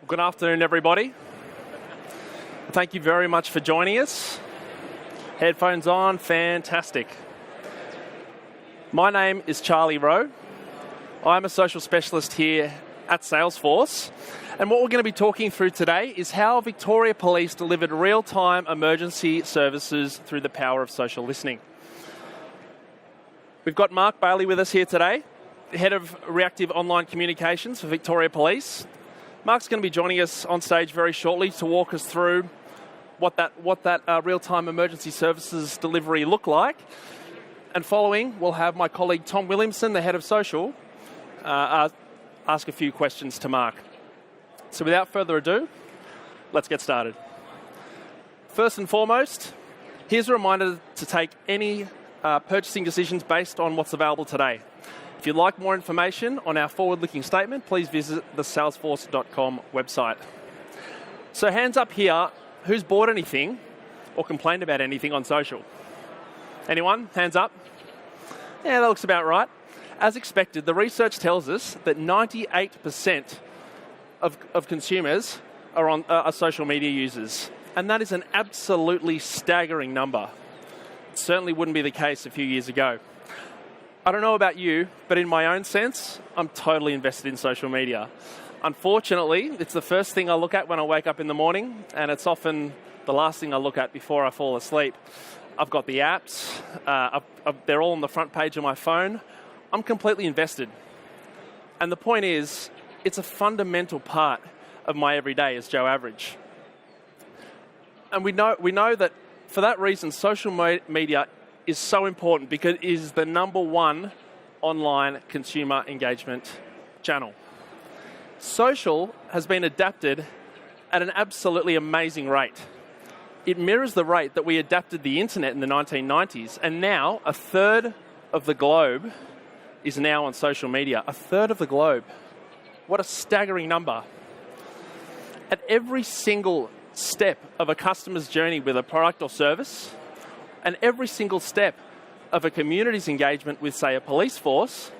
Good afternoon, everybody. Thank you very much for joining us. Headphones on, fantastic. My name is Charlie Rowe. I'm a social specialist here at Salesforce. And what we're going to be talking through today is how Victoria Police delivered real-time emergency services through the power of social listening. We've got Mark Bailey with us here today, Head of Reactive Online Communications for Victoria Police. Mark's going to be joining us on stage very shortly to walk us through what that real-time emergency services delivery looked like. And following, we'll have my colleague Tom Williamson, the Head of Social, ask a few questions to Mark. So without further ado, let's get started. First and foremost, here's a reminder to take any purchasing decisions based on what's available today. If you'd like more information on our forward-looking statement, please visit the salesforce.com website. So hands up here, who's bought anything or complained about anything on social? Anyone? Hands up? Yeah, that looks about right. As expected, the research tells us that 98% of consumers are social media users. And that is an absolutely staggering number. It certainly wouldn't be the case a few years ago. I don't know about you, but in my own sense, I'm totally invested in social media. Unfortunately, it's the first thing I look at when I wake up in the morning, and it's often the last thing I look at before I fall asleep. I've got the apps, they're all on the front page of my phone. I'm completely invested. And the point is, it's a fundamental part of my everyday as Joe Average. And we know that for that reason, social media is so important because it is the number one online consumer engagement channel. Social has been adapted at an absolutely amazing rate. It mirrors the rate that we adapted the internet in the 1990s, and now a third of the globe is now on social media. A third of the globe. What a staggering number. At every single step of a customer's journey with a product or service, and every single step of a community's engagement with, say, a police force,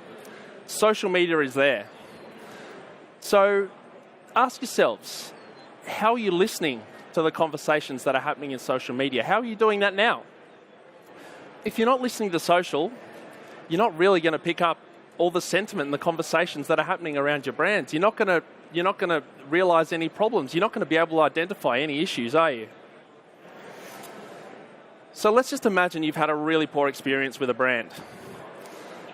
social media is there. So ask yourselves, how are you listening to the conversations that are happening in social media? How are you doing that now? If you're not listening to social, you're not really going to pick up all the sentiment and the conversations that are happening around your brands. You're not going to realize any problems. You're not going to be able to identify any issues, are you? So let's just imagine you've had a really poor experience with a brand.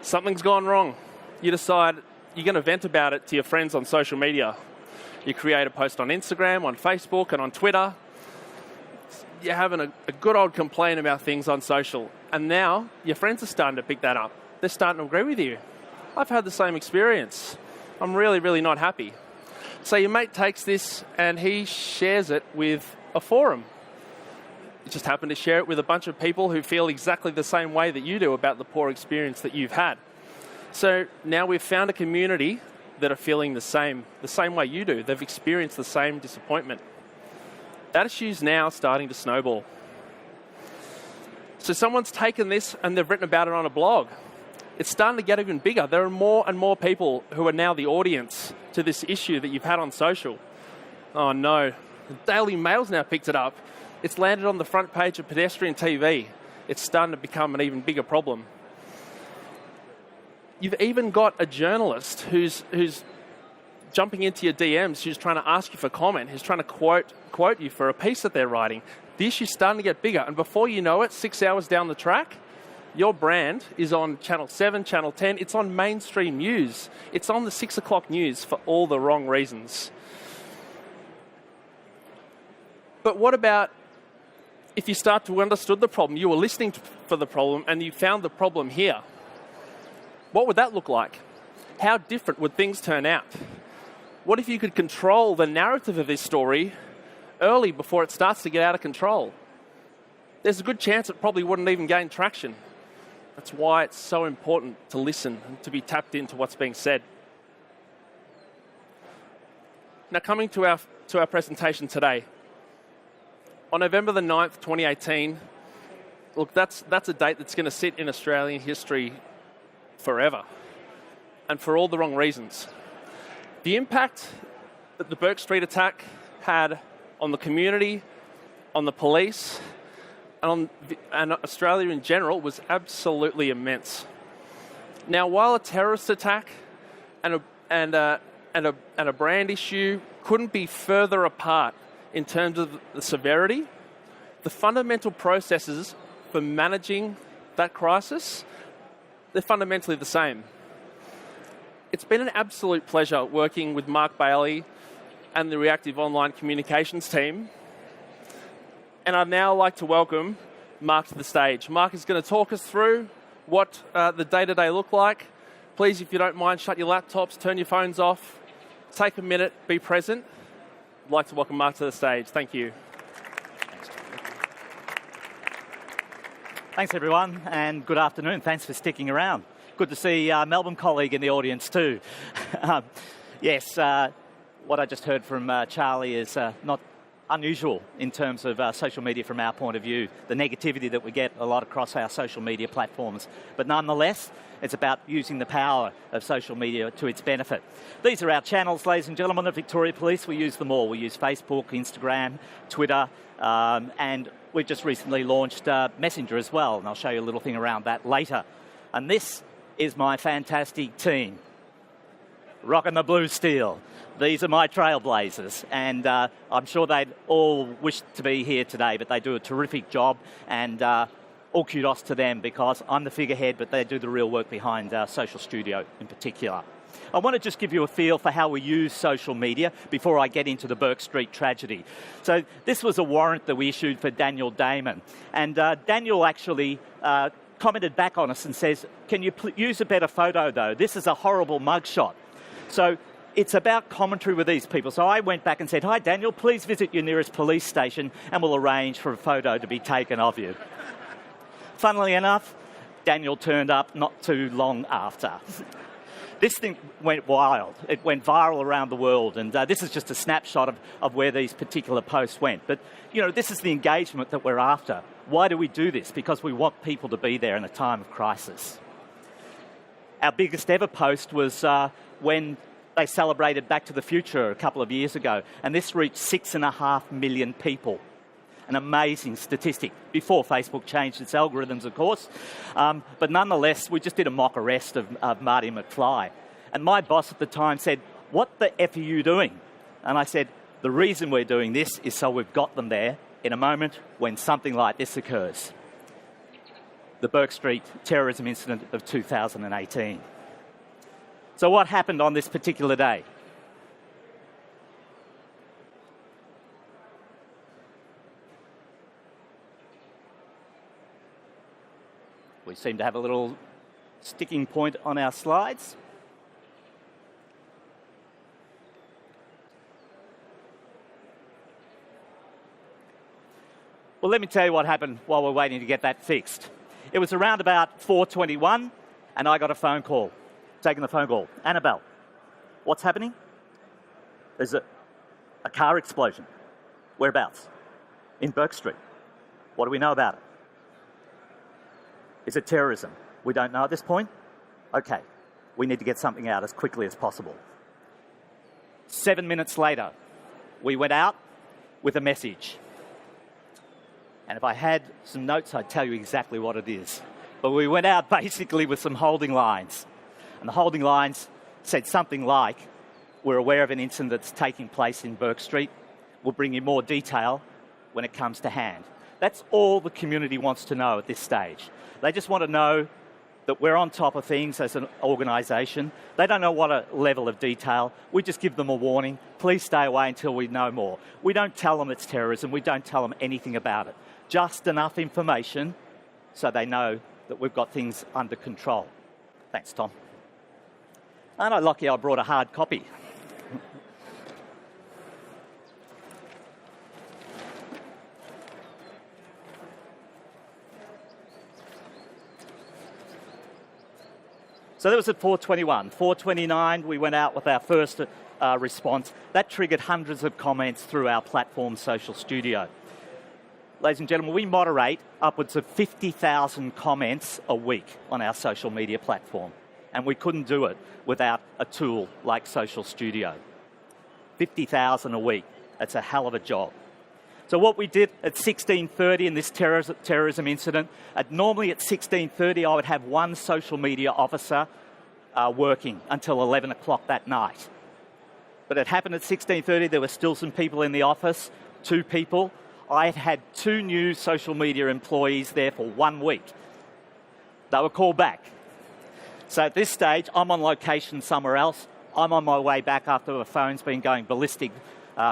Something's gone wrong. You decide you're going to vent about it to your friends on social media. You create a post on Instagram, on Facebook, and on Twitter. You're having a good old complaint about things on social. And now your friends are starting to pick that up. They're starting to agree with you. I've had the same experience. I'm really, really not happy. So your mate takes this and he shares it with a forum. You just happen to share it with a bunch of people who feel exactly the same way that you do about the poor experience that you've had. So now we've found a community that are feeling the same way you do. They've experienced the same disappointment. That issue's now starting to snowball. So someone's taken this and they've written about it on a blog. It's starting to get even bigger. There are more and more people who are now the audience to this issue that you've had on social. Oh no, the Daily Mail's now picked it up. It's landed on the front page of Pedestrian TV. It's starting to become an even bigger problem. You've even got a journalist who's jumping into your DMs, who's trying to ask you for comment, who's trying to quote you for a piece that they're writing. The issue's starting to get bigger, and before you know it, 6 hours down the track, your brand is on Channel 7, Channel 10. It's on mainstream news. It's on the 6 o'clock news for all the wrong reasons. But what about if you start to understand the problem, you were listening for the problem, and you found the problem here? What would that look like? How different would things turn out? What if you could control the narrative of this story early before it starts to get out of control? There's a good chance it probably wouldn't even gain traction. That's why it's so important to listen and to be tapped into what's being said. Now, coming to our presentation today. On November the 9th, 2018, look, that's a date that's going to sit in Australian history forever, and for all the wrong reasons. The impact that the Burke Street attack had on the community, on the police, and Australia in general was absolutely immense. Now, while a terrorist attack and a brand issue couldn't be further apart in terms of the severity, the fundamental processes for managing that crisis, they're fundamentally the same. It's been an absolute pleasure working with Mark Bailey and the Reactive Online Communications team. And I'd now like to welcome Mark to the stage. Mark is going to talk us through what the day-to-day look like. Please, if you don't mind, shut your laptops, turn your phones off, take a minute, be present. I'd like to welcome Mark to the stage. Thank you. Thanks, everyone, and good afternoon. Thanks for sticking around. Good to see a Melbourne colleague in the audience too. Yes, what I just heard from Charlie is not unusual in terms of social media from our point of view, the negativity that we get a lot across our social media platforms. But nonetheless, it's about using the power of social media to its benefit. These are our channels, ladies and gentlemen, of Victoria Police. We use them all. We use Facebook, Instagram, Twitter, and we just recently launched Messenger as well, and I'll show you a little thing around that later. And this is my fantastic team, rocking the blue steel. These are my trailblazers, and I'm sure they'd all wish to be here today, but they do a terrific job, and all kudos to them because I'm the figurehead, but they do the real work behind Social Studio in particular. I want to just give you a feel for how we use social media before I get into the Burke Street tragedy. So this was a warrant that we issued for Daniel Damon, and Daniel actually commented back on us and says, can you use a better photo though? This is a horrible mugshot. So it's about commentary with these people. So I went back and said, hi Daniel, please visit your nearest police station and we'll arrange for a photo to be taken of you. Funnily enough, Daniel turned up not too long after. This thing went wild. It went viral around the world, and this is just a snapshot of where these particular posts went. But, you know, this is the engagement that we're after. Why do we do this? Because we want people to be there in a time of crisis. Our biggest ever post was when they celebrated Back to the Future a couple of years ago, and this reached 6.5 million people. An amazing statistic, before Facebook changed its algorithms, of course. But nonetheless, we just did a mock arrest of Marty McFly. And my boss at the time said, what the F are you doing? And I said, the reason we're doing this is so we've got them there in a moment when something like this occurs. The Burke Street terrorism incident of 2018. So what happened on this particular day? We seem to have a little sticking point on our slides. Well, let me tell you what happened while we're waiting to get that fixed. It was around about 4:21, and I got a phone call. Taking the phone call. Annabelle, what's happening? There's a car explosion. Whereabouts? In Burke Street. What do we know about it? Is it terrorism? We don't know at this point? Okay, we need to get something out as quickly as possible. 7 minutes later, we went out with a message. And if I had some notes, I'd tell you exactly what it is. But we went out basically with some holding lines. And the holding lines said something like, we're aware of an incident that's taking place in Burke Street. We'll bring you more detail when it comes to hand. That's all the community wants to know at this stage. They just want to know that we're on top of things as an organisation. They don't know what a level of detail. We just give them a warning. Please stay away until we know more. We don't tell them it's terrorism. We don't tell them anything about it. Just enough information so they know that we've got things under control. Thanks, Tom. Aren't I lucky I brought a hard copy? So that was at 4:21. 4:29, we went out with our first response. That triggered hundreds of comments through our platform, Social Studio. Ladies and gentlemen, we moderate upwards of 50,000 comments a week on our social media platform. And we couldn't do it without a tool like Social Studio. $50,000 a week. That's a hell of a job. So what we did at 16:30 in this terrorism incident, normally at 16:30 I would have one social media officer working until 11 o'clock that night. But it happened at 16:30, there were still some people in the office, 2 people. I had 2 new social media employees there for 1 week. They were called back. So at this stage, I'm on location somewhere else. I'm on my way back after the phone's been going ballistic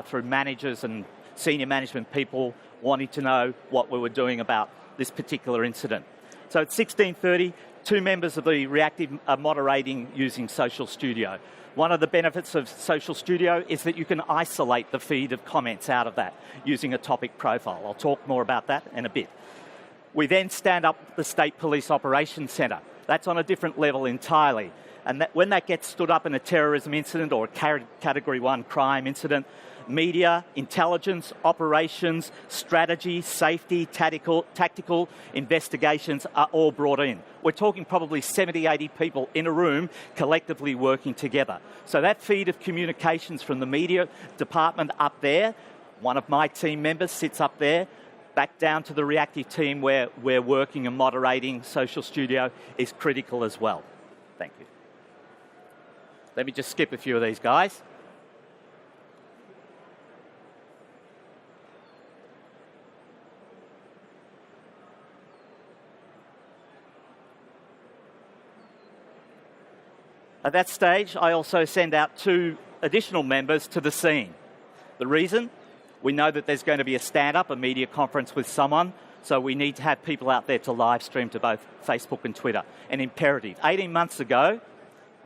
through managers and senior management people wanting to know what we were doing about this particular incident. So at 16:30, 2 members of the reactive are moderating using Social Studio. One of the benefits of Social Studio is that you can isolate the feed of comments out of that using a topic profile. I'll talk more about that in a bit. We then stand up the State Police Operations Centre. That's on a different level entirely. And when that gets stood up in a terrorism incident or a Category 1 crime incident, media, intelligence, operations, strategy, safety, tactical investigations are all brought in. We're talking probably 70, 80 people in a room collectively working together. So that feed of communications from the media department up there, one of my team members sits up there, back down to the reactive team where we're working and moderating Social Studio is critical as well. Thank you. Let me just skip a few of these guys. At that stage, I also send out 2 additional members to the scene. The reason? We know that there's going to be a stand-up, a media conference with someone, so we need to have people out there to live stream to both Facebook and Twitter. An imperative. 18 months ago,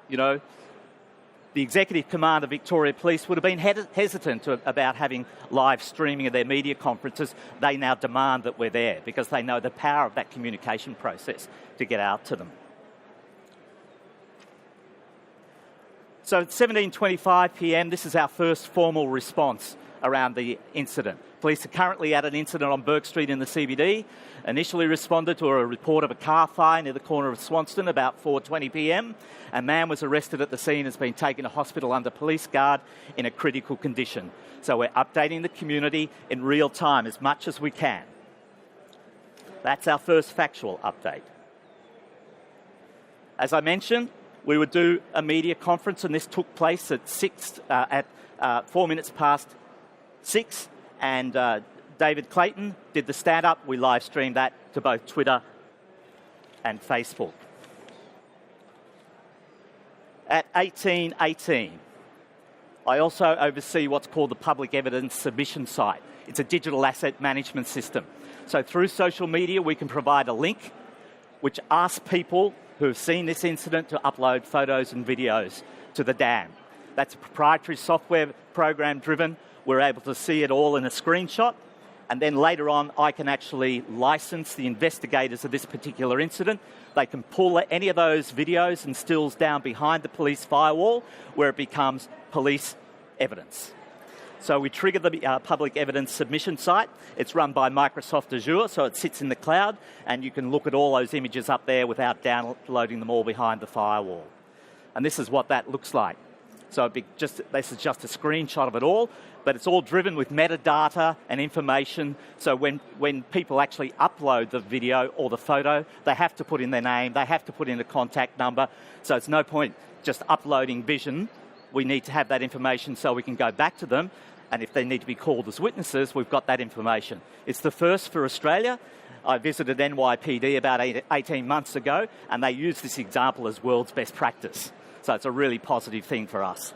the Executive Command of Victoria Police would have been hesitant about having live streaming of their media conferences. They now demand that we're there because they know the power of that communication process to get out to them. So at 17:25 p.m, this is our first formal response around the incident. Police are currently at an incident on Burke Street in the CBD. Initially responded to a report of a car fire near the corner of Swanston about 4:20 p.m. A man was arrested at the scene, has been taken to hospital under police guard in a critical condition. So we're updating the community in real time as much as we can. That's our first factual update. As I mentioned, we would do a media conference, and this took place at 4 minutes past 6, and David Clayton did the stand-up. We live streamed that to both Twitter and Facebook. At 18:18, I also oversee what's called the Public Evidence Submission Site. It's a digital asset management system. So through social media, we can provide a link which asks people who have seen this incident to upload photos and videos to the dam. That's a proprietary software program driven. We're able to see it all in a screenshot, and then later on I can actually license the investigators of this particular incident. They can pull any of those videos and stills down behind the police firewall where it becomes police evidence. So we trigger the public evidence submission site. It's run by Microsoft Azure, so it sits in the cloud, and you can look at all those images up there without downloading them all behind the firewall. And this is what that looks like. So this is just a screenshot of it all, but it's all driven with metadata and information. So when people actually upload the video or the photo, they have to put in their name, they have to put in a contact number. So it's no point just uploading vision. We need to have that information so we can go back to them, and if they need to be called as witnesses, we've got that information. It's the first for Australia. I visited NYPD about 18 months ago, and they use this example as world's best practice. So it's a really positive thing for us.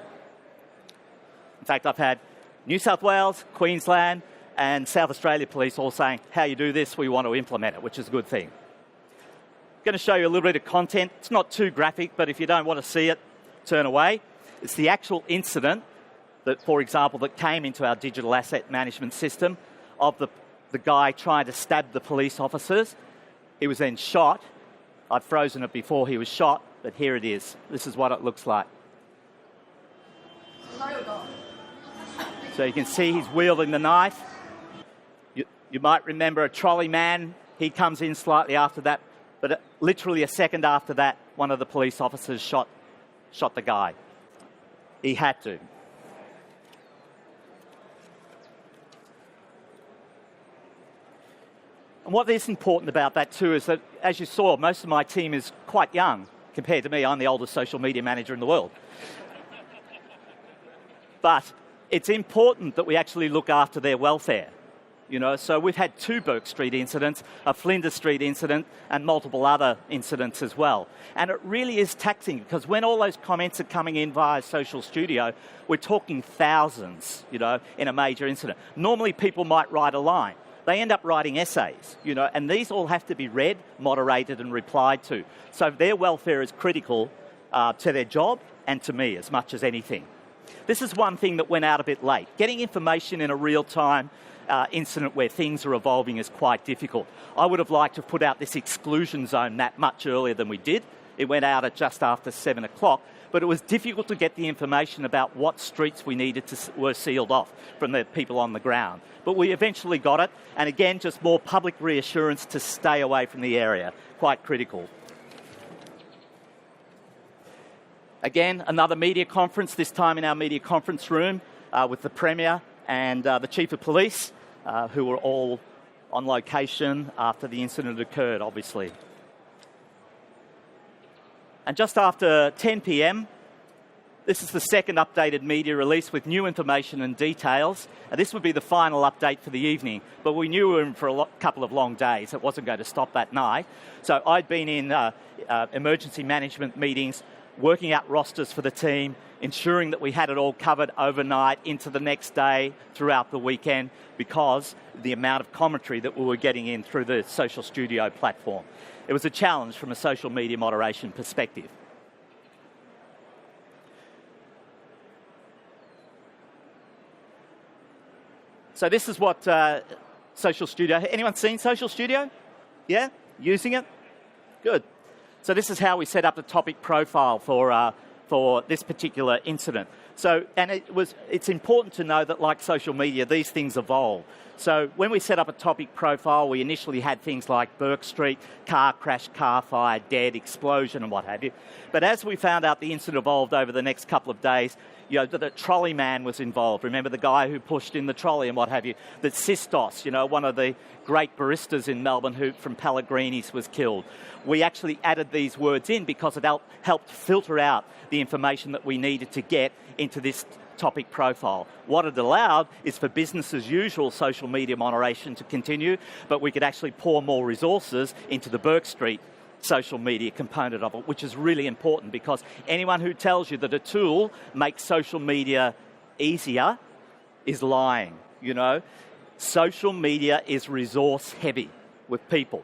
In fact, I've had New South Wales, Queensland, and South Australia Police all saying, how you do this, we want to implement it, which is a good thing. I'm going to show you a little bit of content. It's not too graphic, but if you don't want to see it, turn away. It's the actual incident that, for example, that came into our digital asset management system of the guy trying to stab the police officers. He was then shot. I've frozen it before he was shot, but here it is. This is what it looks like. So you can see he's wielding the knife. You might remember a trolley man. He comes in slightly after that, but literally a second after that, one of the police officers shot the guy. He had to. And what is important about that too is that, as you saw, most of my team is quite young compared to me. I'm the oldest social media manager in the world. But it's important that we actually look after their welfare. So we've had 2 Burke Street incidents, a Flinders Street incident, and multiple other incidents as well. And it really is taxing, because when all those comments are coming in via Social Studio, we're talking thousands, in a major incident. Normally people might write a line. They end up writing essays, and these all have to be read, moderated, and replied to. So their welfare is critical to their job and to me as much as anything. This is one thing that went out a bit late. Getting information in a real-time incident where things are evolving is quite difficult. I would have liked to have put out this exclusion zone map much earlier than we did. It went out at just after 7 o'clock, but it was difficult to get the information about what streets we needed were sealed off from the people on the ground. But we eventually got it, and again, just more public reassurance to stay away from the area. Quite critical. Again, another media conference, this time in our media conference room with the Premier and the Chief of Police, who were all on location after the incident occurred, obviously. And just after 10 p.m, this is the second updated media release with new information and details. And this would be the final update for the evening, but we knew we were in for a couple of long days. It wasn't going to stop that night. So I'd been in emergency management meetings, working out rosters for the team, ensuring that we had it all covered overnight into the next day, throughout the weekend, because the amount of commentary that we were getting in through the Social Studio platform. It was a challenge from a social media moderation perspective. So this is what Social Studio... Anyone seen Social Studio? Yeah? Using it? Good. So this is how we set up the topic profile for this particular incident. So, and it's important to know that, like social media, these things evolve. So when we set up a topic profile, we initially had things like Burke Street, car crash, car fire, dead, explosion, and what have you. But as we found out the incident evolved over the next couple of days, the trolley man was involved. Remember the guy who pushed in the trolley and what have you? That Sistos, one of the great baristas in Melbourne who from Pellegrini's was killed. We actually added these words in because it helped filter out the information that we needed to get into this topic profile. What it allowed is for business as usual social media moderation to continue, but we could actually pour more resources into the Burke Street social media component of it, which is really important, because anyone who tells you that a tool makes social media easier is lying. Social media is resource heavy with people.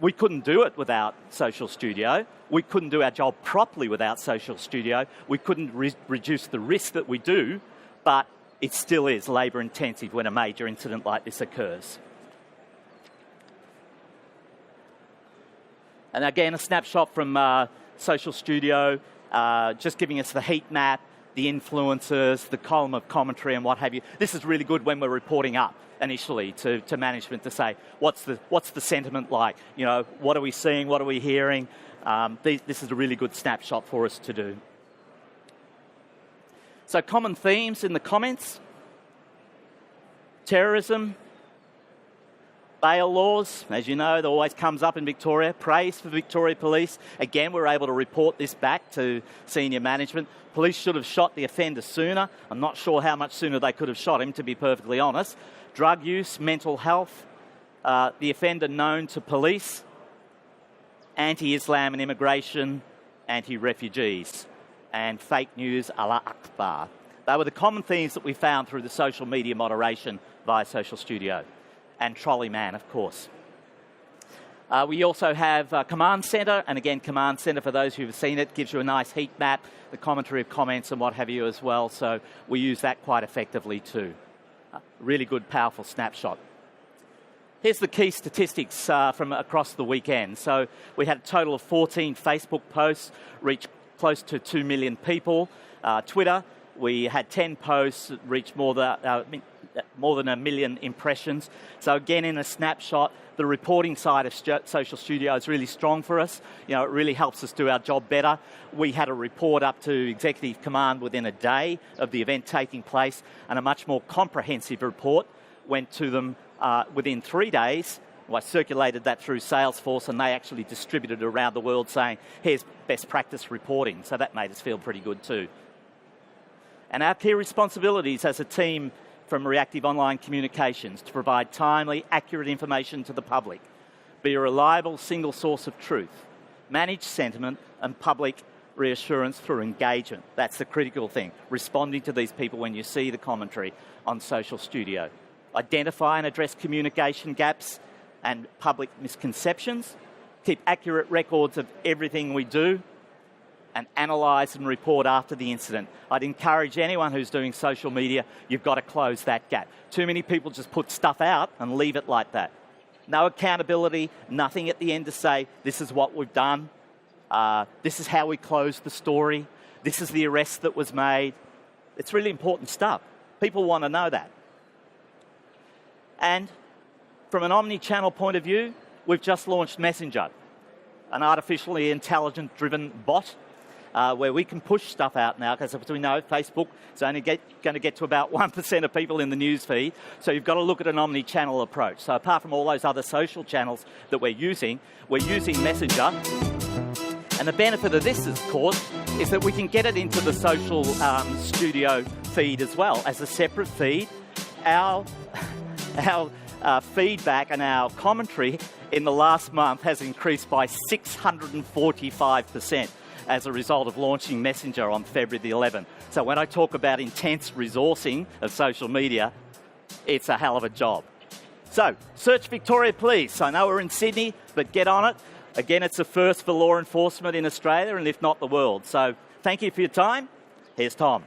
We couldn't do it without Social Studio. We couldn't do our job properly without Social Studio. We couldn't reduce the risk that we do, but it still is labour intensive when a major incident like this occurs. And again, a snapshot from Social Studio, just giving us the heat map, the influences, the column of commentary and what have you. This is really good when we're reporting up initially to management to say, what's the sentiment like? What are we seeing? What are we hearing? This is a really good snapshot for us to do. So common themes in the comments: terrorism, bail laws, as you know, that always comes up in Victoria. Praise for Victoria Police. Again, we're able to report this back to senior management. Police should have shot the offender sooner. I'm not sure how much sooner they could have shot him, to be perfectly honest. Drug use, mental health, the offender known to police, anti-Islam and immigration, anti-refugees, and fake news, Allah Akbar. They were the common themes that we found through the social media moderation via Social Studio. And Trolley Man, of course. We also have Command Centre, and again, Command Centre, for those who've seen it, gives you a nice heat map, the commentary of comments and what have you as well, so we use that quite effectively too. Really good, powerful snapshot. Here's the key statistics from across the weekend. So we had a total of 14 Facebook posts, reached close to 2 million people. Twitter, we had 10 posts, reached more than 1 million impressions. So again, in a snapshot, the reporting side of Social Studio is really strong for us. It really helps us do our job better. We had a report up to Executive Command within a day of the event taking place, and a much more comprehensive report went to them within 3 days Well, I circulated that through Salesforce, and they actually distributed it around the world saying, here's best practice reporting. So that made us feel pretty good too. And our key responsibilities as a team from Reactive Online Communications to provide timely, accurate information to the public, be a reliable single source of truth, manage sentiment and public reassurance through engagement. That's the critical thing, responding to these people when you see the commentary on Social Studio. Identify and address communication gaps and public misconceptions, keep accurate records of everything we do, and analyse and report after the incident. I'd encourage anyone who's doing social media, you've got to close that gap. Too many people just put stuff out and leave it like that. No accountability, nothing at the end to say, this is what we've done, this is how we closed the story, this is the arrest that was made. It's really important stuff. People want to know that. And from an omni-channel point of view, we've just launched Messenger, an artificially intelligent-driven bot where we can push stuff out now, because as we know, Facebook is only going to get to about 1% of people in the news feed, so you've got to look at an omni-channel approach. So apart from all those other social channels that we're using Messenger, and the benefit of this, of course, is that we can get it into the Social Studio feed as well as a separate feed. Our feedback and our commentary in the last month has increased by 645% as a result of launching Messenger on February the 11th. So when I talk about intense resourcing of social media, it's a hell of a job. So, search Victoria Police. I know we're in Sydney, but get on it. Again, it's a first for law enforcement in Australia, and if not the world. So, thank you for your time. Here's Tom.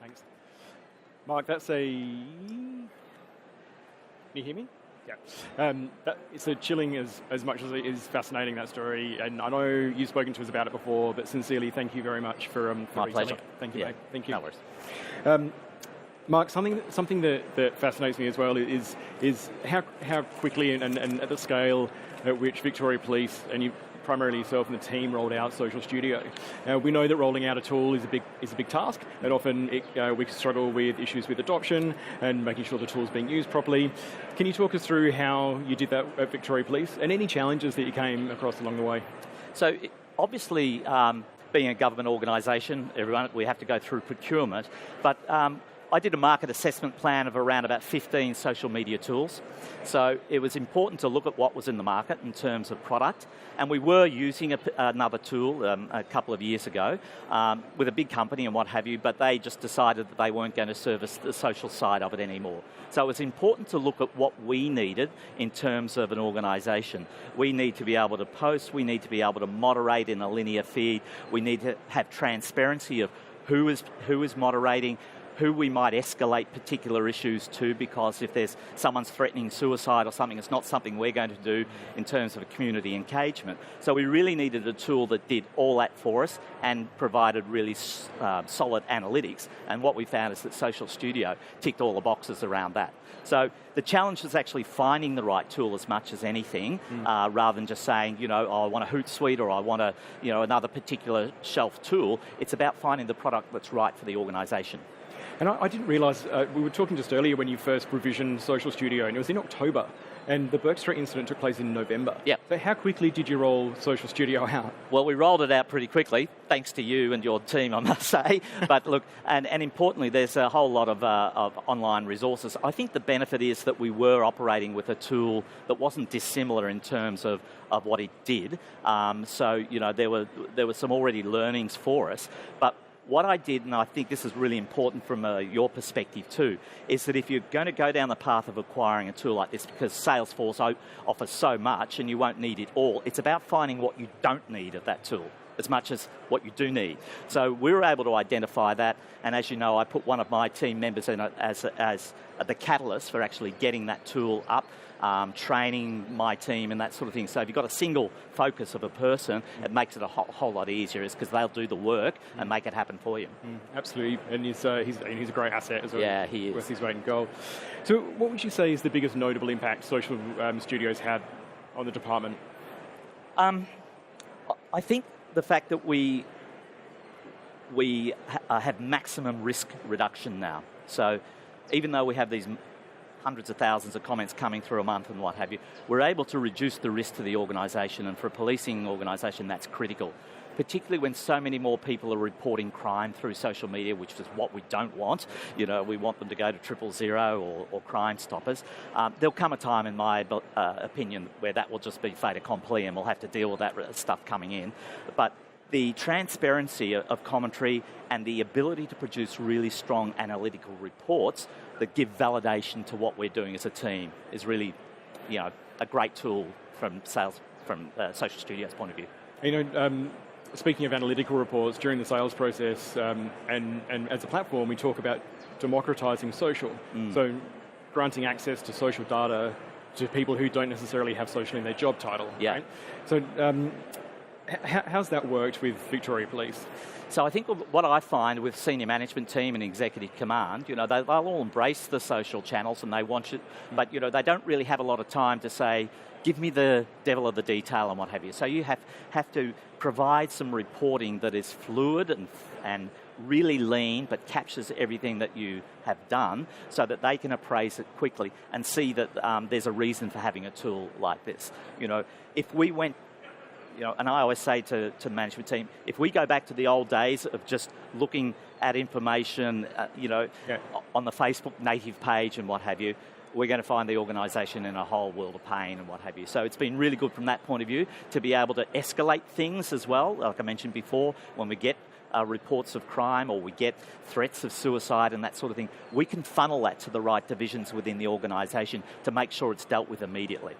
Thanks. Mark, that's a... Can you hear me? Yeah. It's a chilling as much as it is fascinating, that story. And I know you've spoken to us about it before, but sincerely, thank you very much for my pleasure. Thank you, yeah. mate. Thank you. No worries. Mark, something that fascinates me as well is how quickly and at the scale at which Victoria Police and you primarily yourself and the team rolled out Social Studio. We know that rolling out a tool is a big task, and often we struggle with issues with adoption and making sure the tool is being used properly. Can you talk us through how you did that at Victoria Police and any challenges that you came across along the way? So obviously, being a government organisation, we have to go through procurement, but I did a market assessment plan of around about 15 social media tools. So it was important to look at what was in the market in terms of product. And we were using another tool a couple of years ago with a big company and what have you, but they just decided that they weren't going to service the social side of it anymore. So it was important to look at what we needed in terms of an organisation. We need to be able to post, we need to be able to moderate in a linear feed, we need to have transparency of who is moderating, who we might escalate particular issues to, because if there's someone's threatening suicide or something, it's not something we're going to do in terms of a community engagement. So we really needed a tool that did all that for us and provided really solid analytics. And what we found is that Social Studio ticked all the boxes around that. So the challenge was actually finding the right tool as much as anything, rather than just saying, I want a Hootsuite or I want another particular shelf tool. It's about finding the product that's right for the organisation. And I didn't realise, we were talking just earlier when you first provisioned Social Studio, and it was in October, and the Burke Street incident took place in November. Yeah. So how quickly did you roll Social Studio out? Well, we rolled it out pretty quickly, thanks to you and your team, I must say. But look, and importantly, there's a whole lot of online resources. I think the benefit is that we were operating with a tool that wasn't dissimilar in terms of what it did. So, there were some already learnings for us. But what I did, and I think this is really important from your perspective too, is that if you're going to go down the path of acquiring a tool like this, because Salesforce offers so much and you won't need it all, it's about finding what you don't need of that tool as much as what you do need. So we were able to identify that, and as you know, I put one of my team members in as the catalyst for actually getting that tool up, training my team and that sort of thing. So if you've got a single focus of a person, it makes it a whole lot easier, because they'll do the work and make it happen for you. Absolutely, and he's a great asset as well. Yeah, he is. Worth his weight in gold. So what would you say is the biggest notable impact Social Studios had on the department? I think the fact that we we have maximum risk reduction now. So even though we have these hundreds of thousands of comments coming through a month and what have you, we're able to reduce the risk to the organisation, and for a policing organisation that's critical, particularly when so many more people are reporting crime through social media, which is what we don't want. We want them to go to 000 or Crime Stoppers. There'll come a time, in my opinion, where that will just be fait accompli and we'll have to deal with that stuff coming in. But the transparency of commentary and the ability to produce really strong analytical reports that give validation to what we're doing as a team is really, a great tool from Social Studio's point of view. Speaking of analytical reports, during the sales process and as a platform, we talk about democratizing social. So granting access to social data to people who don't necessarily have social in their job title. Yeah. Right? So how's that worked with Victoria Police? So I think what I find with senior management team and executive command, they'll all embrace the social channels and they want it, but they don't really have a lot of time to say, give me the devil of the detail and what have you. So you have to provide some reporting that is fluid and really lean, but captures everything that you have done so that they can appraise it quickly and see that there's a reason for having a tool like this. If we went, and I always say to the management team, if we go back to the old days of just looking at information, on the Facebook native page and what have you, we're going to find the organisation in a whole world of pain and what have you. So it's been really good from that point of view to be able to escalate things as well. Like I mentioned before, when we get reports of crime or we get threats of suicide and that sort of thing, we can funnel that to the right divisions within the organisation to make sure it's dealt with immediately.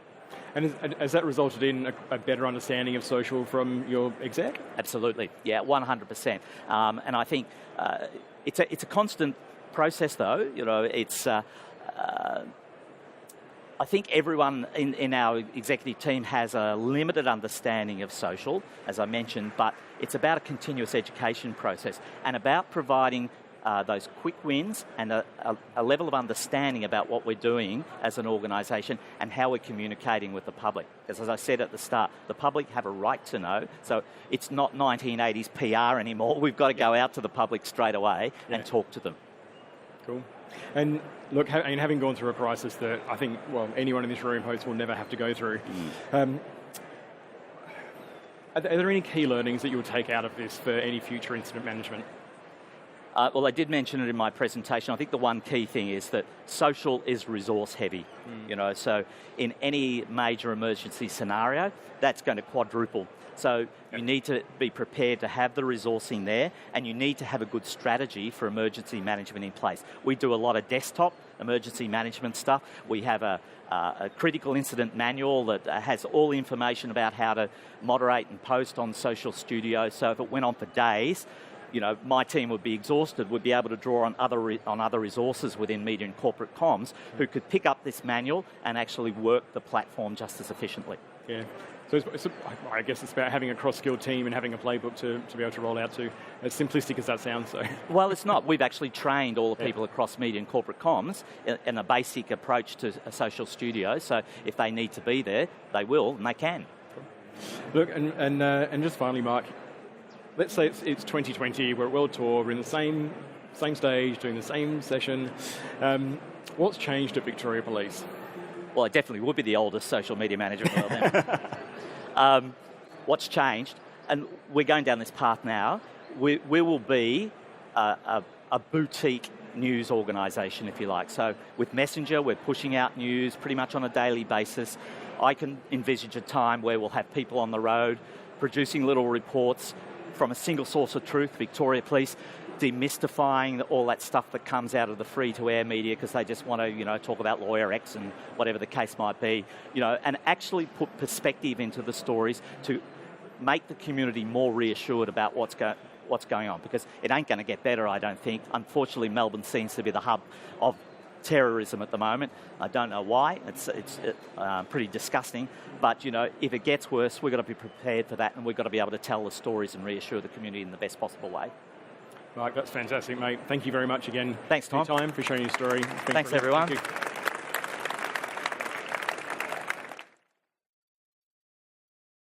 And has that resulted in a better understanding of social from your exec? Absolutely, yeah, 100%. And I think it's a constant process, though. I think everyone in our executive team has a limited understanding of social, as I mentioned, but it's about a continuous education process and about providing those quick wins and a level of understanding about what we're doing as an organisation and how we're communicating with the public. Because as I said at the start, the public have a right to know, so it's not 1980s PR anymore. We've got to go out to the public straight away and talk to them. Cool. And look, having gone through a crisis that I think, anyone in this room hopes will never have to go through, are there any key learnings that you would take out of this for any future incident management? Well, I did mention it in my presentation. I think the one key thing is that social is resource heavy. So in any major emergency scenario, that's going to quadruple. So you need to be prepared to have the resourcing there, and you need to have a good strategy for emergency management in place. We do a lot of desktop emergency management stuff. We have a critical incident manual that has all the information about how to moderate and post on Social Studio. So if it went on for days, my team would be exhausted. We'd be able to draw on other resources within media and corporate comms who could pick up this manual and actually work the platform just as efficiently. Yeah. So I guess it's about having a cross-skilled team and having a playbook to be able to roll out to, as simplistic as that sounds. So. Well, it's not. We've actually trained all the people across media and corporate comms in a basic approach to a social studio. So if they need to be there, they will and they can. Look, and just finally, Mark, let's say it's 2020, we're at World Tour, we're in the same stage, doing the same session. What's changed at Victoria Police? Well, it definitely would be the oldest social media manager in the world now. What's changed, and we're going down this path now, we will be a boutique news organisation, if you like. So with Messenger, we're pushing out news pretty much on a daily basis. I can envisage a time where we'll have people on the road producing little reports from a single source of truth, Victoria Police, demystifying all that stuff that comes out of the free-to-air media because they just want to, talk about Lawyer X and whatever the case might be, and actually put perspective into the stories to make the community more reassured about what's going on, because it ain't going to get better, I don't think. Unfortunately, Melbourne seems to be the hub of terrorism at the moment. I don't know why. It's pretty disgusting. But, if it gets worse, we've got to be prepared for that, and we've got to be able to tell the stories and reassure the community in the best possible way. Right, that's fantastic, mate. Thank you very much again. Thanks, Tom. For your time, for sharing your story. Thanks, everyone. Thank you.